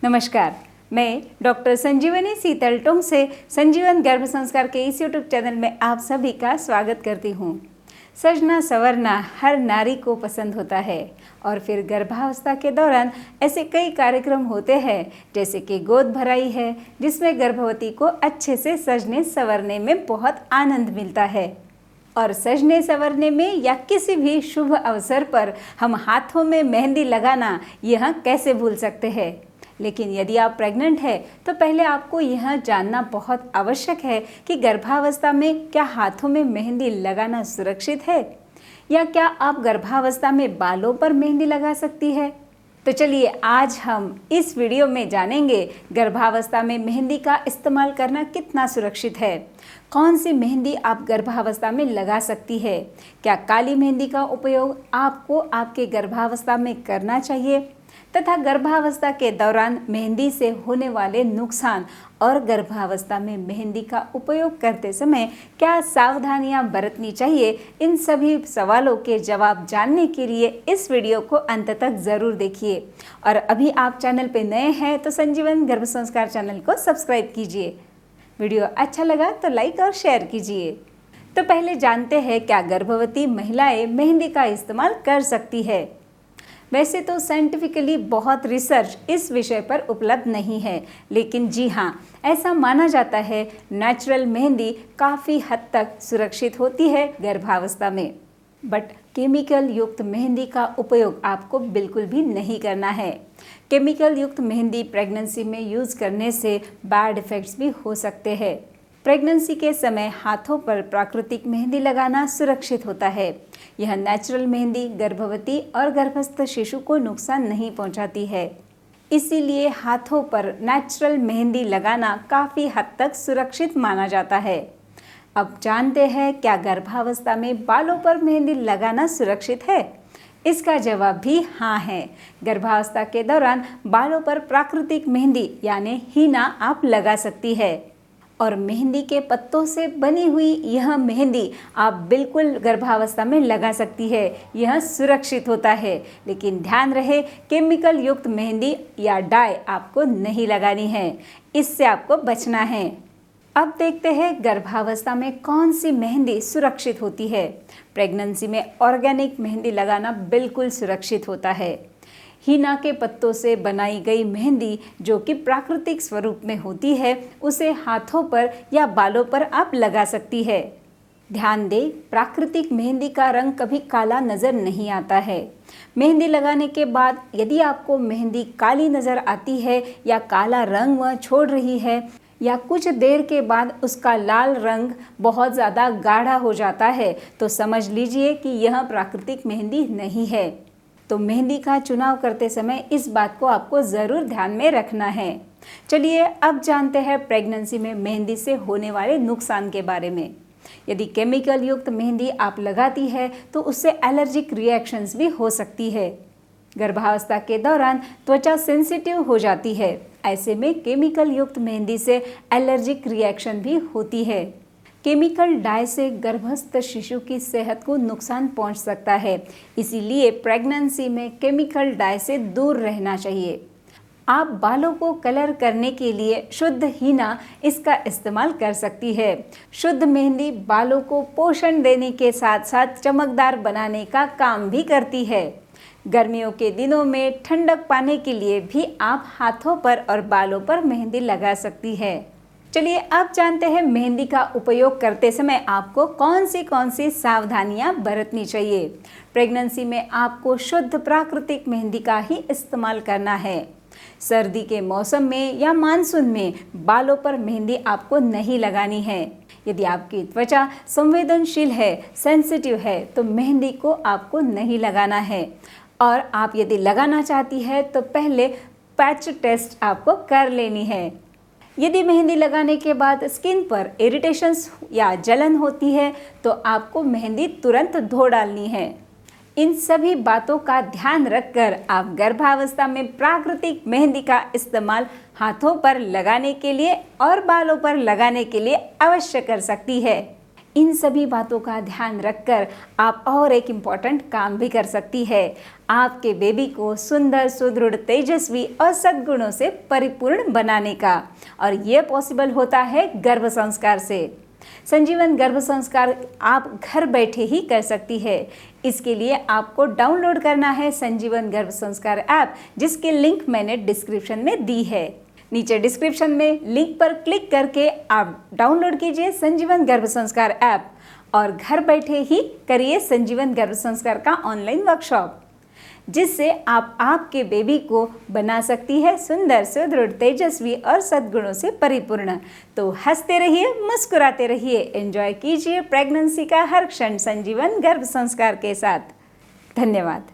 नमस्कार, मैं डॉक्टर संजीवनी शीतल टोंग से संजीवन गर्भ संस्कार के इस यूट्यूब चैनल में आप सभी का स्वागत करती हूँ। सजना संवरना हर नारी को पसंद होता है और फिर गर्भावस्था के दौरान ऐसे कई कार्यक्रम होते हैं जैसे कि गोद भराई है, जिसमें गर्भवती को अच्छे से सजने संवरने में बहुत आनंद मिलता है। और सजने संवरने में या किसी भी शुभ अवसर पर हम हाथों में मेहंदी लगाना यह कैसे भूल सकते हैं। लेकिन यदि आप प्रेग्नेंट हैं तो पहले आपको यह जानना बहुत आवश्यक है कि गर्भावस्था में क्या हाथों में मेहंदी लगाना सुरक्षित है या क्या आप गर्भावस्था में बालों पर मेहंदी लगा सकती है। तो चलिए आज हम इस वीडियो में जानेंगे गर्भावस्था में मेहंदी का इस्तेमाल करना कितना सुरक्षित है, कौन सी मेहंदी आप गर्भावस्था में लगा सकती है, क्या काली मेहंदी का उपयोग आपको आपके गर्भावस्था में करना चाहिए तथा गर्भावस्था के दौरान मेहंदी से होने वाले नुकसान और गर्भावस्था में मेहंदी का उपयोग करते समय क्या सावधानियां बरतनी चाहिए। इन सभी सवालों के जवाब जानने के लिए इस वीडियो को अंत तक ज़रूर देखिए। और अभी आप चैनल पे नए हैं तो संजीवन गर्भ संस्कार चैनल को सब्सक्राइब कीजिए। वीडियो अच्छा लगा तो लाइक और शेयर कीजिए। तो पहले जानते हैं क्या गर्भवती महिलाएं मेहंदी का इस्तेमाल कर सकती है। वैसे तो साइंटिफिकली बहुत रिसर्च इस विषय पर उपलब्ध नहीं है, लेकिन जी हाँ, ऐसा माना जाता है नेचुरल मेहंदी काफ़ी हद तक सुरक्षित होती है गर्भावस्था में। बट केमिकल युक्त मेहंदी का उपयोग आपको बिल्कुल भी नहीं करना है। केमिकल युक्त मेहंदी प्रेगनेंसी में यूज़ करने से बैड इफ़ेक्ट्स भी हो सकते हैं। प्रेगनेंसी के समय हाथों पर प्राकृतिक मेहंदी लगाना सुरक्षित होता है। यह नेचुरल मेहंदी गर्भवती और गर्भस्थ शिशु को नुकसान नहीं पहुंचाती है, इसीलिए हाथों पर नेचुरल मेहंदी लगाना काफ़ी हद तक सुरक्षित माना जाता है। अब जानते हैं क्या गर्भावस्था में बालों पर मेहंदी लगाना सुरक्षित है। इसका जवाब भी हाँ है। गर्भावस्था के दौरान बालों पर प्राकृतिक मेहंदी यानी हीना आप लगा सकती है और मेहंदी के पत्तों से बनी हुई यह मेहंदी आप बिल्कुल गर्भावस्था में लगा सकती है। यह सुरक्षित होता है, लेकिन ध्यान रहे केमिकल युक्त मेहंदी या डाई आपको नहीं लगानी है, इससे आपको बचना है। अब देखते हैं गर्भावस्था में कौन सी मेहंदी सुरक्षित होती है। प्रेगनेंसी में ऑर्गेनिक मेहंदी लगाना बिल्कुल सुरक्षित होता है। हीना के पत्तों से बनाई गई मेहंदी जो कि प्राकृतिक स्वरूप में होती है, उसे हाथों पर या बालों पर आप लगा सकती है। ध्यान दें, प्राकृतिक मेहंदी का रंग कभी काला नज़र नहीं आता है। मेहंदी लगाने के बाद यदि आपको मेहंदी काली नज़र आती है या काला रंग वह छोड़ रही है या कुछ देर के बाद उसका लाल रंग बहुत ज़्यादा गाढ़ा हो जाता है, तो समझ लीजिए कि यह प्राकृतिक मेहंदी नहीं है। तो मेहंदी का चुनाव करते समय इस बात को आपको ज़रूर ध्यान में रखना है। चलिए अब जानते हैं प्रेगनेंसी में मेहंदी से होने वाले नुकसान के बारे में। यदि केमिकल युक्त मेहंदी आप लगाती है तो उससे एलर्जिक रिएक्शंस भी हो सकती है। गर्भावस्था के दौरान त्वचा सेंसिटिव हो जाती है, ऐसे में केमिकल युक्त मेहंदी से एलर्जिक रिएक्शन भी होती है। केमिकल डाई से गर्भस्थ शिशु की सेहत को नुकसान पहुंच सकता है, इसीलिए प्रेगनेंसी में केमिकल डाई से दूर रहना चाहिए। आप बालों को कलर करने के लिए शुद्ध हीना इसका इस्तेमाल कर सकती है। शुद्ध मेहंदी बालों को पोषण देने के साथ साथ चमकदार बनाने का काम भी करती है। गर्मियों के दिनों में ठंडक पाने के लिए भी आप हाथों पर और बालों पर मेहंदी लगा सकती है। चलिए अब जानते हैं मेहंदी का उपयोग करते समय आपको कौन सी सावधानियां बरतनी चाहिए। प्रेगनेंसी में आपको शुद्ध प्राकृतिक मेहंदी का ही इस्तेमाल करना है। सर्दी के मौसम में या मानसून में बालों पर मेहंदी आपको नहीं लगानी है। यदि आपकी त्वचा संवेदनशील है, सेंसिटिव है, तो मेहंदी को आपको नहीं लगाना है। और आप यदि लगाना चाहती है तो पहले पैच टेस्ट आपको कर लेनी है। यदि मेहंदी लगाने के बाद स्किन पर इरिटेशंस या जलन होती है तो आपको मेहंदी तुरंत धो डालनी है। इन सभी बातों का ध्यान रखकर आप गर्भावस्था में प्राकृतिक मेहंदी का इस्तेमाल हाथों पर लगाने के लिए और बालों पर लगाने के लिए अवश्य कर सकती है। इन सभी बातों का ध्यान रखकर आप और एक इम्पॉर्टेंट काम भी कर सकती है, आपके बेबी को सुंदर, सुदृढ़, तेजस्वी और सद्गुणों से परिपूर्ण बनाने का। और ये पॉसिबल होता है गर्भ संस्कार से। संजीवन गर्भ संस्कार आप घर बैठे ही कर सकती है। इसके लिए आपको डाउनलोड करना है संजीवन गर्भ संस्कार ऐप, जिसकी लिंक मैंने डिस्क्रिप्शन में दी है। नीचे डिस्क्रिप्शन में लिंक पर क्लिक करके आप डाउनलोड कीजिए संजीवन गर्भ संस्कार ऐप और घर बैठे ही करिए संजीवन गर्भ संस्कार का ऑनलाइन वर्कशॉप, जिससे आप आपके बेबी को बना सकती है सुंदर, सुदृढ़, तेजस्वी और सद्गुणों से परिपूर्ण। तो हंसते रहिए, मुस्कुराते रहिए, एंजॉय कीजिए प्रेगनेंसी का हर क्षण संजीवन गर्भ संस्कार के साथ। धन्यवाद।